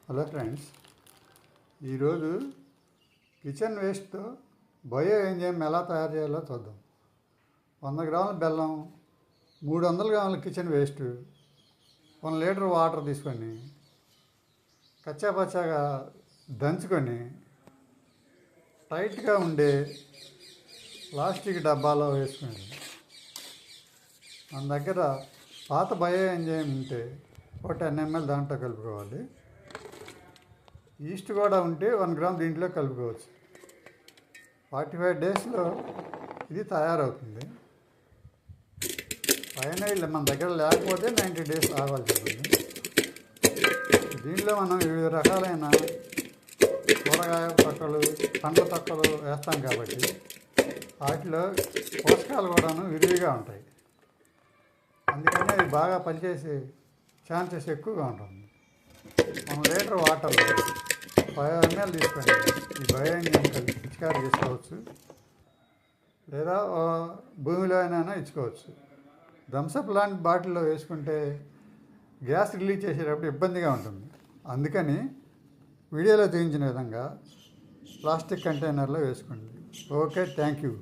Hello friends, ఈరోజు kitchen వేస్ట్తో bio enzyme ఎలా తయారు చేయాలో చూద్దాం. 100 గ్రాముల బెల్లం, 300 గ్రాముల కిచెన్ వేస్ట్, 1 లీటర్ వాటర్ తీసుకొని కచ్చాపచ్చాగా దంచుకొని టైట్గా ఉండే ప్లాస్టిక్ డబ్బాలో వేసుకోండి. మన దగ్గర పాత బయో ఎంజైమ్ ఉంటే ఒక 10 ml దాంట్లో కలుపుకోవాలి. ఈస్ట్ కూడా ఉంటే 1 గ్రామ్ దీంట్లో కలుపుకోవచ్చు. 45 డేస్లో ఇది తయారవుతుంది. పైన మన దగ్గర లేకపోతే 90 డేస్ ఆగాల్సి ఉంటుంది. దీనిలో మనం వివిధ రకాలైన కూరగాయ తొక్కలు, పండ్ల తొక్కలు వేస్తాం కాబట్టి వాటిలో పోషకాలు కూడాను విరివిగా ఉంటాయి. అందుకని అది బాగా పనిచేసే ఛాన్సెస్ ఎక్కువగా ఉంటుంది. 1 లీటర్ వాటర్లో 5 ml తీసుకోండి. ఈ బయో ఎంజైమ్ కలిపి పిచికారీ చేసుకోవచ్చు, లేదా భూమిలో అయినా ఇచ్చుకోవచ్చు. థమ్సప్ లాంటి బాటిల్లో వేసుకుంటే గ్యాస్ రిలీజ్ చేసేటప్పుడు ఇబ్బందిగా ఉంటుంది. అందుకని వీడియోలో చూపించిన విధంగా ప్లాస్టిక్ కంటైనర్లో వేసుకోండి. Okay, thank you.